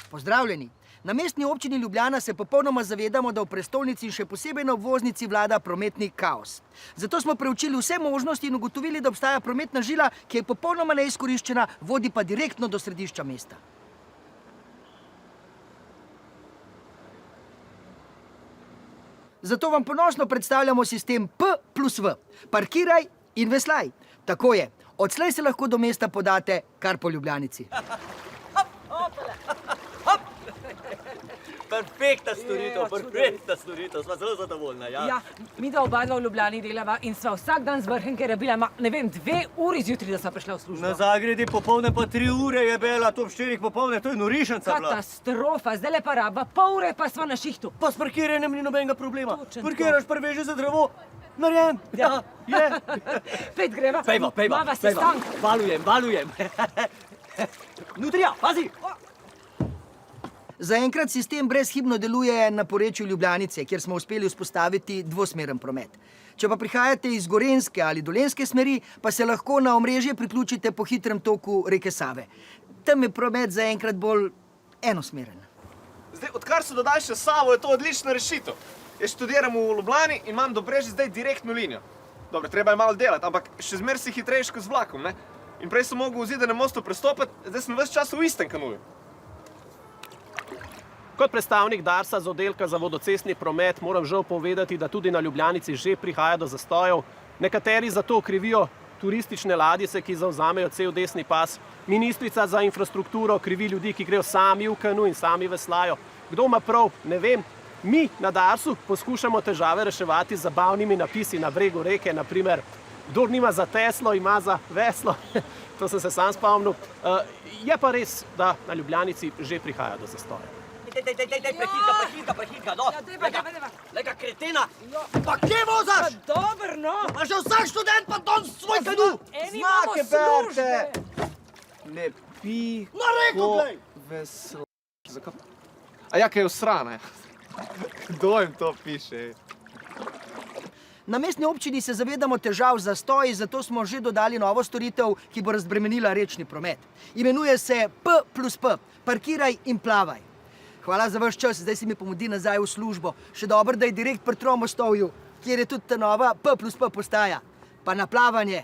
Pozdravljeni. Na mestni občini Ljubljana se popolnoma zavedamo, da v prestolnici in še posebej na obvoznici vlada prometni kaos. Zato smo preučili vse možnosti in ugotovili, da obstaja prometna žila, ki je popolnoma neizkoriščena, vodi pa direktno do središča mesta. Zato vam ponosno predstavljamo sistem P+V. Parkiraj in veslaj. Tako je. Odslej se lahko do mesta podate kar po Ljubljanici. Perfektna storitev, sva zelo zadovoljna, ja. Ja, mi da oba dva v Ljubljani delava in sva vsak dan z vrhenke rabila, ne vem, 2 uri zjutraj, da sva prišla v službo. Na Zagredi popovdne pa 3 ure je bela, to ob 4 popovdne, to je norišnica bila. Katastrofa, zdaj pa raba, pol ure pa sva na šihtu. Pa s parkiranjem ni nobenega problema. Točen Parkiraš, preveže za drevo, narejen. Ja, je. Pet greva. Pejva. Mava sestank. Valujem. Nutrija, pazi! Zaenkrat sistem brezhibno deluje na porečju Ljubljanice, kjer smo uspeli vzpostaviti dvosmeren promet. Če pa prihajate iz gorenjske ali dolenjske smeri, pa se lahko na omrežje priključite po hitrem toku reke Save. Tam je promet zaenkrat bolj enosmeren. Zdaj, odkar so dodali še Savo, je to odlična rešitev. Jaz študiram v Ljubljani in imam do Brežic zdaj direktno linijo. Dobro, treba je malo delati, ampak še zmeraj si hitrejši kot z vlakom, ne? In prej sem mogel v Zidanem mostu prestopiti, zdaj sem ves čas v istem kanuju. Kot predstavnik Darsa z oddelka za vodocestni promet moram žal povedati, da tudi na Ljubljanici že prihaja do zastojev. Nekateri zato krivijo turistične ladjice, ki zavzamejo cel desni pas. Ministrica za infrastrukturo krivi ljudi, ki grejo sami v kanu in sami veslajo. Kdo ima prav, ne vem. Mi na Darsu poskušamo težave reševati z zabavnimi napisi na bregu reke, naprimer, kdor nima za Teslo, ima za veslo. To sem se sam spomnil. Je pa res, da na Ljubljanici že prihaja do zastojev. Prehilka, no. Ja, deva. Lega kretena. Pa kje vozaš? Dobro, no. Pa že vsak študent pa don svoj kanu. Eni imamo službe. Lepi Na reko, glej. vesla... A ja, kaj je usrana? Kdo jim to piše? Na mestni občini se zavedamo težav z zastoji, zato smo že dodali novo storitev, ki bo razbremenila rečni promet. Imenuje se P+P. Parkiraj in plavaj. Hvala za vaš čas, zdaj si mi pomodi nazaj v službo. Še dobro, da je direkt pri Tromostovju, kjer je tudi ta nova P+P postaja. Pa na plavanje.